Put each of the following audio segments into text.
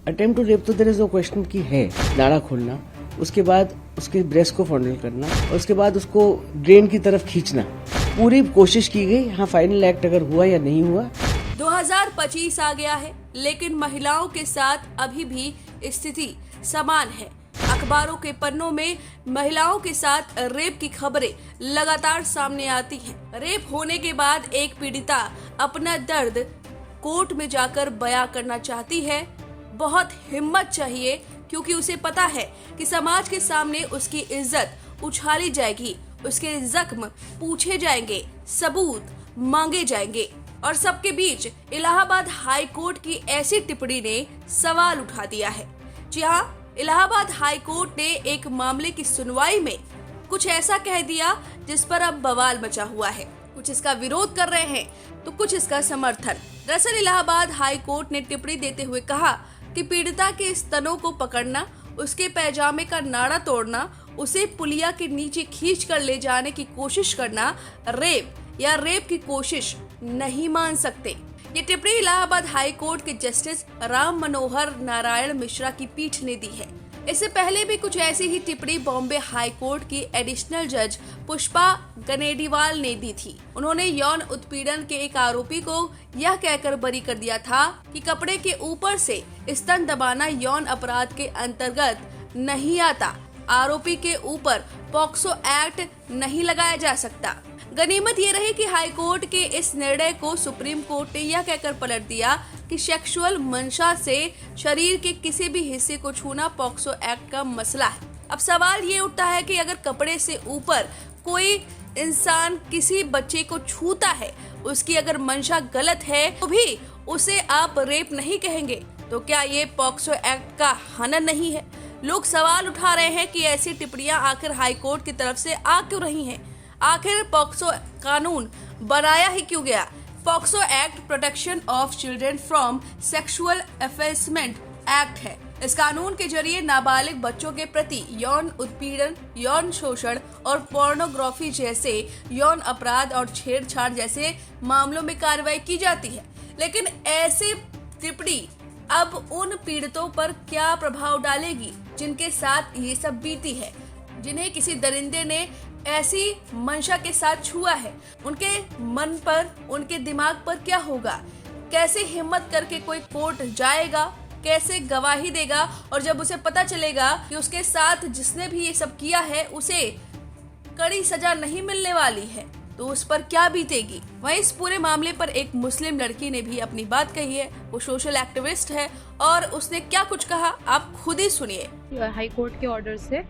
Attempt to rape तो there is no question की है, नाड़ा खोलना, उसके बाद उसके ब्रेस्ट को फॉन्डल करना और उसके बाद उसको ड्रेन की तरफ खींचना, पूरी कोशिश की गई। हाँ, फाइनल एक्ट अगर हुआ या नहीं हुआ। 2025 आ गया है, लेकिन महिलाओं के साथ अभी भी स्थिति समान है। अखबारों के पन्नों में महिलाओं के साथ रेप की खबरें लगातार सामने आती हैं। रेप होने के बाद एक पीड़िता अपना दर्द कोर्ट में जाकर बयां करना चाहती है। बहुत हिम्मत चाहिए, क्योंकि उसे पता है कि समाज के सामने उसकी इज्जत उछाली जाएगी, उसके जख्म पूछे जाएंगे, सबूत मांगे जाएंगे। और सबके बीच इलाहाबाद हाई कोर्ट की ऐसी टिप्पणी ने सवाल उठा दिया है। जी हाँ, इलाहाबाद हाई कोर्ट ने एक मामले की सुनवाई में कुछ ऐसा कह दिया जिस पर अब बवाल मचा हुआ है। कुछ इसका विरोध कर रहे हैं तो कुछ इसका समर्थन। दरअसल इलाहाबाद हाई कोर्ट ने टिप्पणी देते हुए कहा कि पीड़िता के स्तनों को पकड़ना, उसके पैजामे का नाड़ा तोड़ना, उसे पुलिया के नीचे खींच कर ले जाने की कोशिश करना रेप या रेप की कोशिश नहीं मान सकते। ये टिप्पणी इलाहाबाद हाई कोर्ट के जस्टिस राम मनोहर नारायण मिश्रा की पीठ ने दी है। इससे पहले भी कुछ ऐसी ही टिप्पणी बॉम्बे हाई कोर्ट की एडिशनल जज पुष्पा गनेडीवाल ने दी थी। उन्होंने यौन उत्पीड़न के एक आरोपी को यह कहकर बरी कर दिया था कि कपड़े के ऊपर से स्तन दबाना यौन अपराध के अंतर्गत नहीं आता। आरोपी के ऊपर पॉक्सो एक्ट नहीं लगाया जा सकता। गनीमत ये रही कि हाई कोर्ट के इस निर्णय को सुप्रीम कोर्ट ने यह कहकर पलट दिया कि सेक्सुअल मंशा से शरीर के किसी भी हिस्से को छूना पॉक्सो एक्ट का मसला है। अब सवाल ये उठता है कि अगर कपड़े से ऊपर कोई इंसान किसी बच्चे को छूता है, उसकी अगर मंशा गलत है तो भी उसे आप रेप नहीं कहेंगे, तो क्या ये पॉक्सो एक्ट का हनन नहीं है? लोग सवाल उठा रहे हैं कि ऐसी टिप्पणियां आखिर हाई कोर्ट की तरफ से आ क्यों रही हैं? आखिर पॉक्सो कानून बनाया ही क्यों गया? POCSO act protection of children from sexual harassment act है। इस कानून के जरिए नाबालिग बच्चों के प्रति यौन उत्पीड़न, यौन शोषण और पोर्नोग्राफी जैसे यौन अपराध और छेड़छाड़ जैसे मामलों में कार्रवाई की जाती है। लेकिन ऐसी टिप्पणी अब उन पीड़ितों पर क्या प्रभाव डालेगी जिनके साथ ये सब बीती है, जिन्हें किसी दरिंदे ने ऐसी मंशा के साथ छुआ है? उनके मन पर, उनके दिमाग पर क्या होगा? कैसे हिम्मत करके कोई कोर्ट जाएगा? कैसे गवाही देगा? और जब उसे पता चलेगा कि उसके साथ जिसने भी ये सब किया है उसे कड़ी सजा नहीं मिलने वाली है, तो उस पर क्या बीतेगी? वहीं इस पूरे मामले पर एक मुस्लिम लड़की ने भी अपनी बात कही है। वो सोशल एक्टिविस्ट है और उसने क्या कुछ कहा, आप खुद ही सुनिए। हाई कोर्ट के ऑर्डर से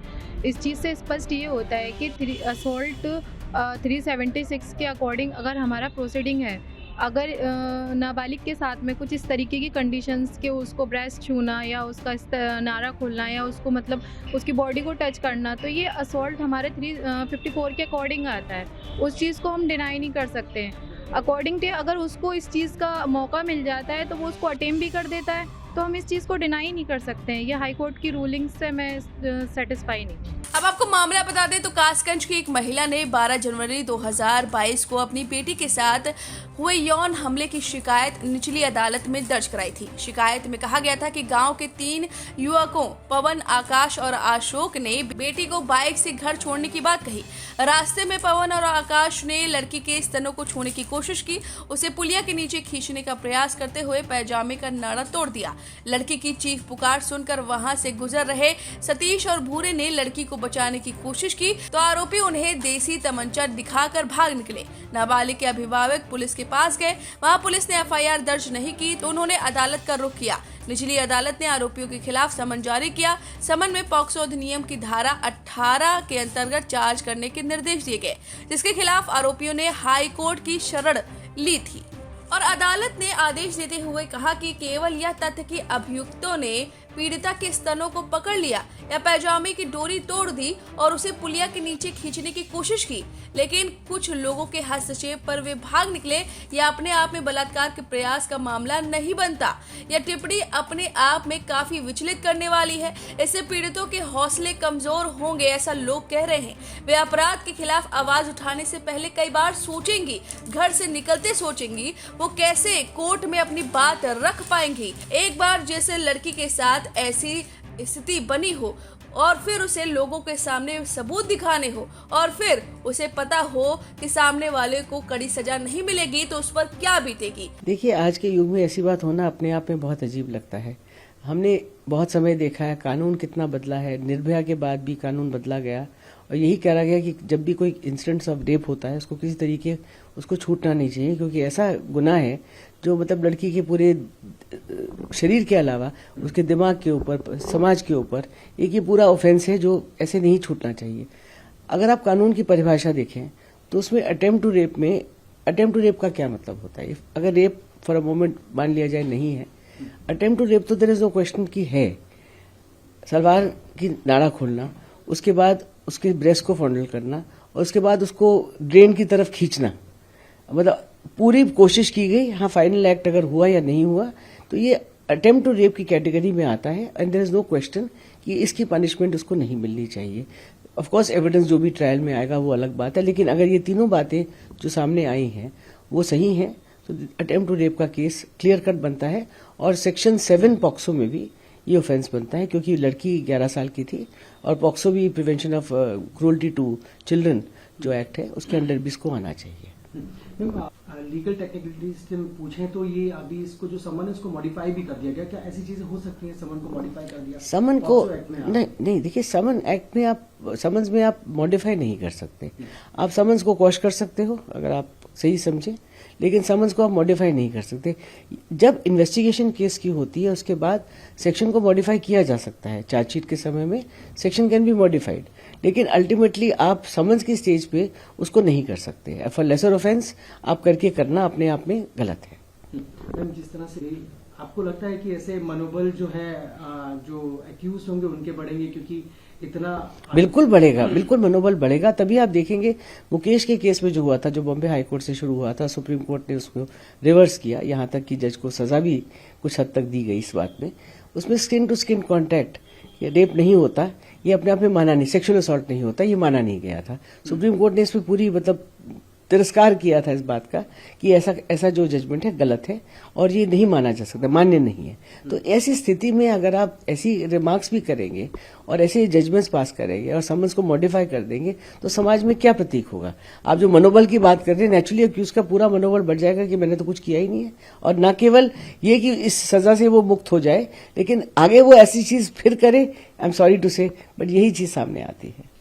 इस चीज़ से स्पष्ट ये होता है कि असॉल्ट 376 के अकॉर्डिंग अगर हमारा प्रोसीडिंग है, अगर नाबालिग के साथ में कुछ इस तरीके की कंडीशंस के उसको ब्रेस्ट छूना या उसका नारा खोलना या उसको मतलब उसकी बॉडी को टच करना, तो ये असॉल्ट हमारे 354 के अकॉर्डिंग आता है। उस चीज़ को हम डिनाई नहीं कर सकते हैं। अकॉर्डिंग टू अगर उसको इस चीज़ का मौका मिल जाता है तो वो उसको अटेम्प्ट भी कर देता है, तो हम इस चीज़ को डिनाई नहीं कर सकते हैं। ये हाई कोर्ट की रूलिंग से मैं सेटिस्फाई नहीं। अब आपको मामला बता दें तो कासगंज की एक महिला ने 12 जनवरी 2022 को अपनी बेटी के साथ हुए यौन हमले की शिकायत निचली अदालत में दर्ज कराई थी। शिकायत में कहा गया था कि गांव के 3 युवकों पवन, आकाश और अशोक ने बेटी को बाइक से घर छोड़ने की बात कही। रास्ते में पवन और आकाश ने लड़की के स्तनों को छूने की कोशिश की, उसे पुलिया के नीचे खींचने का प्रयास करते हुए पैजामे का नाड़ा तोड़ दिया। लड़की की चीख पुकार सुनकर वहां से गुजर रहे सतीश और भूरे ने लड़की को बचाने की कोशिश की तो आरोपी उन्हें देसी तमंचा दिखाकर भाग निकले। नाबालिग के अभिभावक पुलिस के पास गए, वहां पुलिस ने एफआईआर दर्ज नहीं की तो उन्होंने अदालत का रुख किया। निचली अदालत ने आरोपियों के खिलाफ समन जारी किया। समन में पॉक्सो अधिनियम की धारा 18 के अंतर्गत चार्ज करने के निर्देश दिए गए, जिसके खिलाफ आरोपियों ने हाई कोर्ट की शरण ली थी। और अदालत ने आदेश देते हुए कहा कि केवल यह तथ्य कि अभियुक्तों ने पीड़िता के स्तनों को पकड़ लिया या पैजामे की डोरी तोड़ दी और उसे पुलिया के नीचे खींचने की कोशिश की, लेकिन कुछ लोगों के हस्तक्षेप पर वे भाग निकले, या अपने आप में बलात्कार के प्रयास का मामला नहीं बनता। यह टिप्पणी अपने आप में काफी विचलित करने वाली है। इससे पीड़ितों के हौसले कमजोर होंगे ऐसा लोग कह रहे हैं। वे अपराध के खिलाफ आवाज उठाने से पहले कई बार सोचेंगी, घर से निकलते सोचेंगी वो कैसे कोर्ट में अपनी बात रख पाएंगी। एक बार जैसे लड़की के साथ ऐसी स्थिति बनी हो और फिर उसे लोगों के सामने सबूत दिखाने हो और फिर उसे पता हो कि सामने वाले को कड़ी सजा नहीं मिलेगी तो उस पर क्या बीतेगी। देखिए, आज के युग में ऐसी बात होना अपने आप में बहुत अजीब लगता है। हमने बहुत समय देखा है कानून कितना बदला है, निर्भया के बाद भी कानून बदला गया और यही कहा गया कि जब भी कोई इंसिडेंट्स ऑफ रेप होता है उसको किसी तरीके उसको छूटना नहीं चाहिए, क्योंकि ऐसा गुनाह है जो मतलब लड़की के पूरे शरीर के अलावा उसके दिमाग के ऊपर, समाज के ऊपर एक ये पूरा ऑफेंस है जो ऐसे नहीं छूटना चाहिए। अगर आप कानून की परिभाषा देखें तो उसमें अटेम्प्ट टू रेप का क्या मतलब होता है। अगर रेप फॉर अ मोमेंट मान लिया जाए नहीं है, अटेम्प्ट टू रेप तो देयर इज नो क्वेश्चन की है। सलवार की नाड़ा खोलना, उसके बाद उसके ब्रेस्ट को फॉन्डल करना और उसके बाद उसको ड्रेन की तरफ खींचना, मतलब पूरी कोशिश की गई। हाँ, फाइनल एक्ट अगर हुआ या नहीं हुआ तो ये अटेम्प्ट टू रेप की कैटेगरी में आता है and there is no question कि इसकी पनिशमेंट उसको नहीं मिलनी चाहिए। ऑफ कोर्स एविडेंस जो भी ट्रायल में आएगा वो अलग बात है, लेकिन अगर ये तीनों बातें जो सामने आई हैं वो सही हैं तो अटेम्प्ट टू रेप का केस क्लियर कट बनता है और सेक्शन 7 पॉक्सो में भी ये ऑफेंस बनता है, क्योंकि लड़की 11 साल की थी और पॉक्सो भी prevention of cruelty to children जो एक्ट है उसके अंडर भी इसको आना चाहिए। लीगल टेक्निकलिटीज से पूछें तो ये अभी इसको जो समन है उसको मॉडिफाई भी कर दिया गया, क्या ऐसी चीजें हो सकती हैं? समन को मॉडिफाई कर दिया, समन को नहीं देखिए, समन एक्ट में आप समन्स में आप मॉडिफाई नहीं कर सकते। आप समन्स को क्वॉश कर सकते हो अगर आप सही समझे, लेकिन समन्स को आप मॉडिफाई नहीं कर सकते। जब इन्वेस्टिगेशन केस की होती है उसके बाद सेक्शन को मॉडिफाई किया जा सकता है। चार्जशीट के समय में सेक्शन कैन बी मॉडिफाइड, लेकिन अल्टीमेटली आप समन्स की स्टेज पे उसको नहीं कर सकते। फॉर लेसर ऑफेंस आप करके करना अपने आप में गलत है। मैम, जिस तरह से आपको लगता है कि ऐसे मनोबल जो है जो एक्यूज होंगे उनके बढ़ेंगे, क्योंकि इतना बिल्कुल बढ़ेगा, बिल्कुल मनोबल बढ़ेगा। तभी आप देखेंगे मुकेश के केस में जो हुआ था, जो बॉम्बे हाई कोर्ट से शुरू हुआ था, सुप्रीम कोर्ट ने उसको रिवर्स किया, यहाँ तक कि जज को सजा भी कुछ हद तक दी गई इस बात में। उसमें स्किन टू स्किन कॉन्टैक्ट ये रेप नहीं होता, ये अपने आप में माना नहीं, सेक्सुअल असॉल्ट नहीं होता, ये माना नहीं गया था। सुप्रीम कोर्ट ने इस पर पूरी मतलब तिरस्कार किया था इस बात का कि ऐसा जो जजमेंट है गलत है और ये नहीं माना जा सकता, मान्य नहीं है। तो ऐसी स्थिति में अगर आप ऐसी रिमार्क्स भी करेंगे और ऐसे जजमेंट्स पास करेंगे और समन्स को मॉडिफाई कर देंगे तो समाज में क्या प्रतीक होगा। आप जो मनोबल की बात कर रहे हैं, नेचुरली अक्यूज का पूरा मनोबल बढ़ जाएगा कि मैंने तो कुछ किया ही नहीं है, और न केवल ये कि इस सजा से वो मुक्त हो जाए, लेकिन आगे वो ऐसी चीज फिर करे। आई एम सॉरी टू से, बट यही चीज सामने आती है।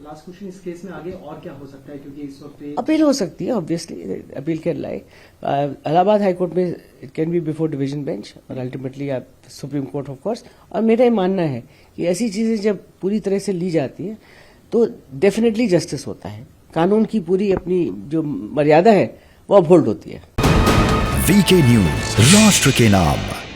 लास्ट क्वेश्चन, इस केस में आगे और क्या हो सकता है, क्योंकि इस वक्त अपील हो सकती है, obviously appeal can lie Allahabad high court में, it can be before division bench और अल्टीमेटली आप सुप्रीम कोर्ट ऑफ कोर्स। और मेरा ये मानना है कि ऐसी चीजें जब पूरी तरह से ली जाती है तो डेफिनेटली जस्टिस होता है, कानून की पूरी अपनी जो मर्यादा है वो अपहोल्ड होती है। वीके न्यूज, राष्ट्र के नाम।